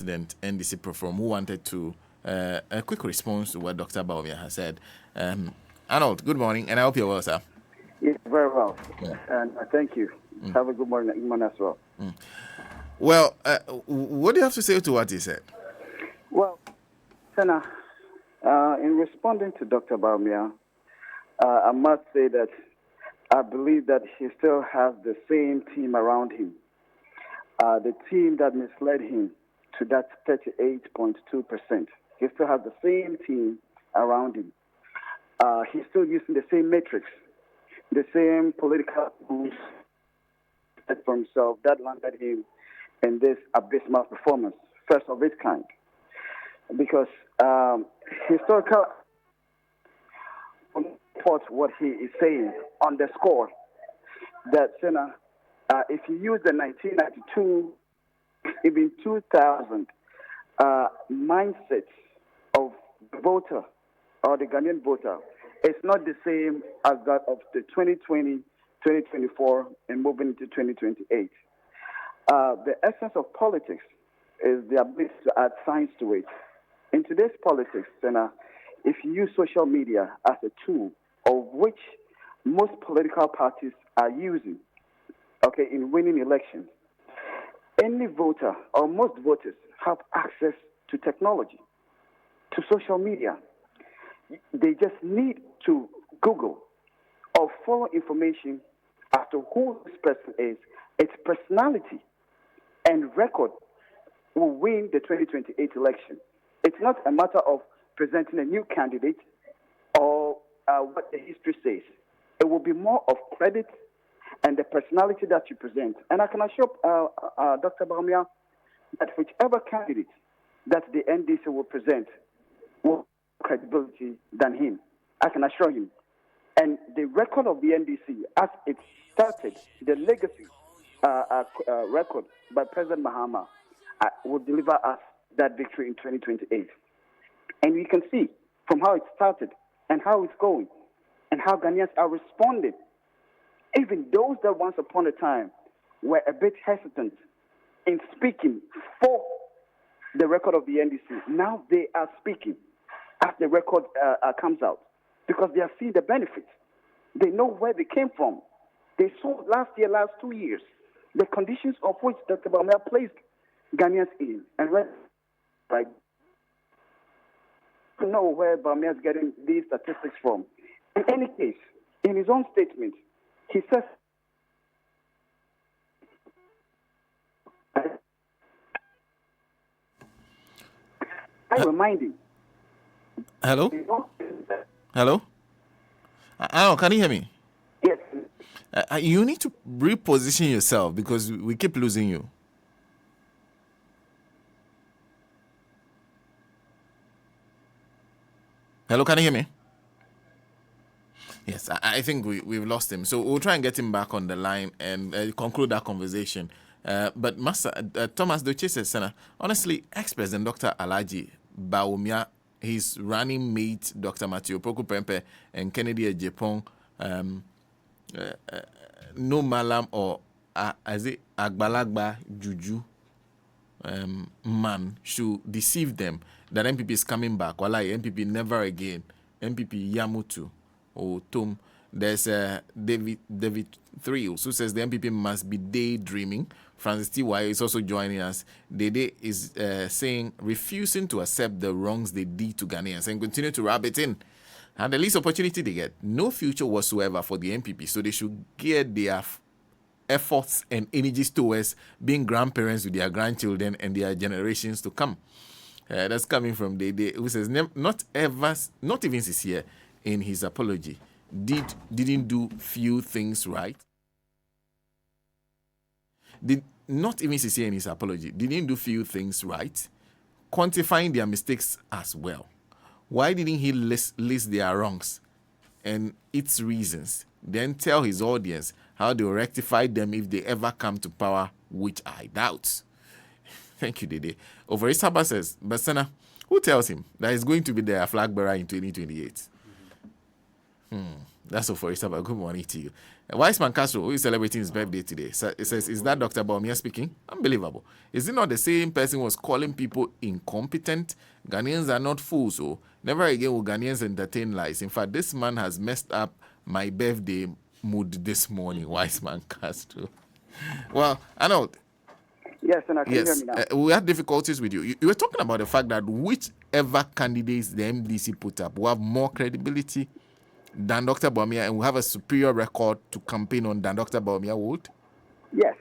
President NDC Perform, who wanted to a quick response to what Dr. Bawumia has said. Arnold, good morning, and I hope you're well, sir. Yes, very well. And thank you. Have a good morning as well. Well, what do you have to say to what he said? Well, Senna, in responding to Dr. Bawumia, I must say that I believe that he still has the same team around him. The team that misled him to that 38.2%. He still has the same team around him. He's still using the same metrics, the same political moves for himself that landed him in this abysmal performance, first of its kind. Because historical support what he is saying on the score that Senna, if you use the 1992, even 2000 mindset of the voter or the Ghanaian voter, it's not the same as that of the 2020, 2024, and moving into 2028. The essence of politics is the ability to add science to it. In today's politics, Senna, if you use social media as a tool of which most political parties are using, okay, in winning elections, any voter or most voters have access to technology, to social media. They just need to Google or follow information as to who this person is, its personality and record will win the 2028 election. It's not a matter of presenting a new candidate or what the history says. It will be more of credit and the personality that you present. And I can assure Dr. Bawumia that whichever candidate that the NDC will present will have credibility than him. I can assure him. And the record of the NDC, as it started, the legacy record by President Mahama will deliver us that victory in 2028. And we can see from how it started and how it's going and how Ghanaians are responding. Even those that once upon a time were a bit hesitant in speaking for the record of the NDC, now they are speaking as the record comes out because they have seen the benefits. They know where they came from. They saw last 2 years, the conditions of which Dr. Bawumia placed Ghanaians in. And right, to know where Bawumia is getting these statistics from. In any case, in his own statement, he says, I'm reminding. Hello? Hello? Can you hear me? Yes. You need to reposition yourself because we keep losing you. Hello, can you hear me? Yes, I think we've lost him. So we'll try and get him back on the line and conclude that conversation. But Master Thomas Doche says, Senna, honestly, ex-President Dr. Alhaji Bawumia, his running mate, Dr. Matthew Poku Prempeh, and Kennedy Ejepong, no Malam or Agbalagba Juju man should deceive them that MPP is coming back. Walai, MPP never again. MPP Yamutu or Tom. There's David 3 who says the MPP must be daydreaming. Francis T.Y. is also joining us. Dede is saying refusing to accept the wrongs they did to Ghanaians and continue to rub it in. And the least opportunity they get, no future whatsoever for the MPP. So they should gear their efforts and energies towards being grandparents with their grandchildren and their generations to come. That's coming from Dede, who says not even sincere in his apology. Didn't do few things right. Did not even sincere in his apology. Didn't do few things right. Quantifying their mistakes as well. Why didn't he list their wrongs and its reasons? Then tell his audience how they will rectify them if they ever come to power, which I doubt. Thank you, Dede. Over Isaba says, but Senna, who tells him that he's going to be their flag bearer in 2028? That's all for Isabel. Good morning to you. Wiseman Castro, who is celebrating his birthday today, it says, is that Dr. Bawumia speaking? Unbelievable. Is it not the same person who was calling people incompetent? Ghanaians are not fools, so never again will Ghanaians entertain lies. In fact, this man has messed up my birthday mood this morning, Wiseman Castro. Well, Arnold. Yes, and I can hear Yes, me now. we had difficulties with you. You were talking about the fact that whichever candidates the MDC put up will have more credibility than Dr. Bawumia and will have a superior record to campaign on than Dr. Bawumia would? Yes,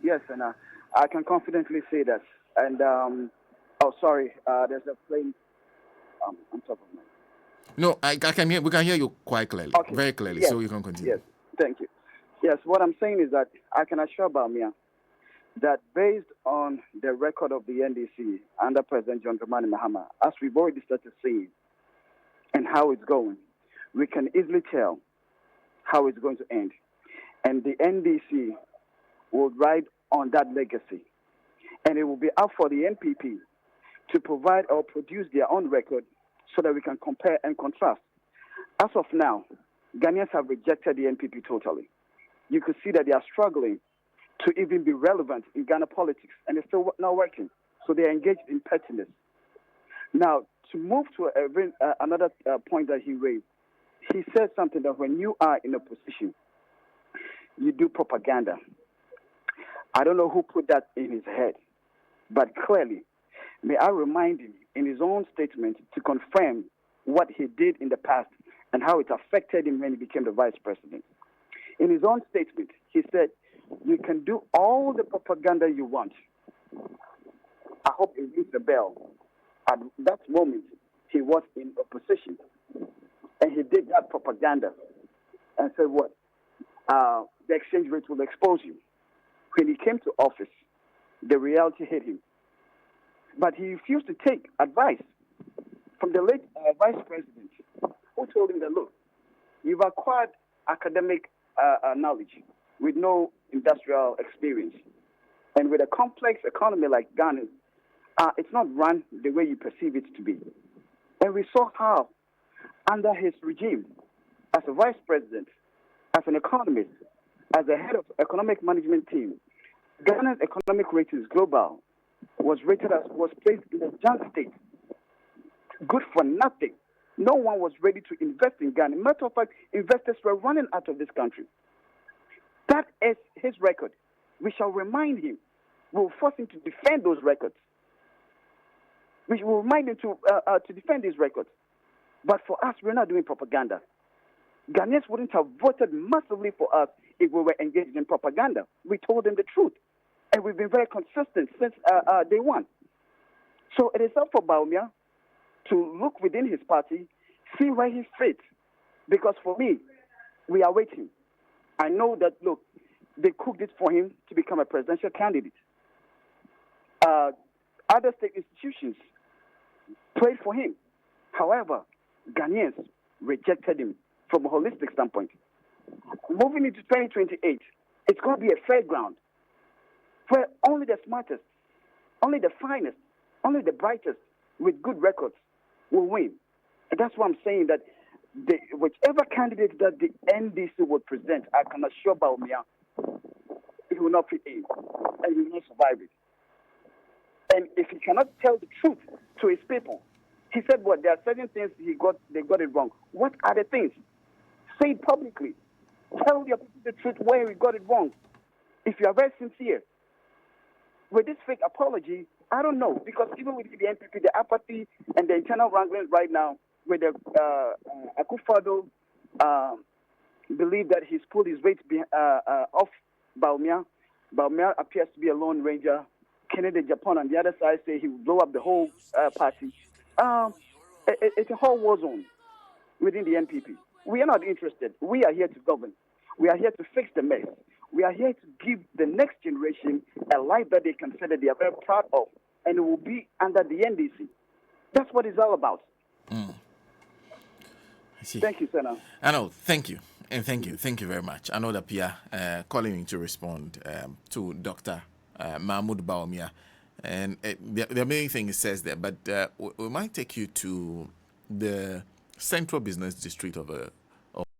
and I can confidently say that. And there's a plane on top of me. No, I can hear. We can hear you quite clearly, Okay. very clearly. Yes. So you can continue. Yes, thank you. Yes, what I'm saying is that I can assure Bawumia that based on the record of the NDC under President John Dramani Mahama, as we've already started seeing, and how it's going, we can easily tell how it's going to end. And the NDC will ride on that legacy. And it will be up for the NPP to provide or produce their own record so that we can compare and contrast. As of now, Ghanaians have rejected the NPP totally. You could see that they are struggling to even be relevant in Ghana politics, and it's still not working. So they're engaged in pettiness. Now, to move to another point that he raised, he said something that when you are in a position, you do propaganda. I don't know who put that in his head, but clearly, may I remind him in his own statement to confirm what he did in the past and how it affected him when he became the vice president. In his own statement, he said, you can do all the propaganda you want. I hope it rings a bell. At that moment, he was in opposition. And he did that propaganda and said, what? The exchange rate will expose you. When he came to office, the reality hit him. But he refused to take advice from the late vice president, who told him that, look, you've acquired academic knowledge with no industrial experience. And with a complex economy like Ghana, it's not run the way you perceive it to be. And we saw how, under his regime, as a vice president, as an economist, as the head of economic management team, Ghana's economic ratings global was placed in a junk state. Good for nothing. No one was ready to invest in Ghana. Matter of fact, investors were running out of this country. That is his record. We shall remind him. We will force him to defend those records. We will remind him to defend his records. But for us, we're not doing propaganda. Ghanaians wouldn't have voted massively for us if we were engaged in propaganda. We told them the truth. And we've been very consistent since day one. So it is up for Bawumia to look within his party, see where he fits. Because for me, we are waiting. I know that, look, they cooked it for him to become a presidential candidate. Other state institutions prayed for him. However, Ghanaians rejected him from a holistic standpoint. Moving into 2028, it's going to be a fairground where only the smartest, only the finest, only the brightest with good records will win. And that's why I'm saying that whichever candidate that the NDC would present, I can assure Bawumia, he will not fit in and he will not survive it. And if he cannot tell the truth to his people, he said, "What? There are certain things they got it wrong. What are the things? Say it publicly. Tell your people the truth where we got it wrong. If you are very sincere, with this fake apology, I don't know, because even with the NPP, the apathy and the internal wranglings right now, with the Akufo-Addo believe that he's pulled his weight off Bawumia. Bawumia appears to be a lone ranger. Kennedy, Japan, on the other side say he will blow up the whole party. It's a whole war zone within the NPP. We are not interested. We are here to govern. We are here to fix the mess. We are here to give the next generation a life that they can say that they are very proud of, and it will be under the NDC. That's what it's all about. I see. Thank you, Senator. I know. Thank you. And thank you. Thank you very much. I know that APPIAH calling in to respond to Dr. Mahmoud Bawumia. And the main thing it says there, but we might take you to the central business district of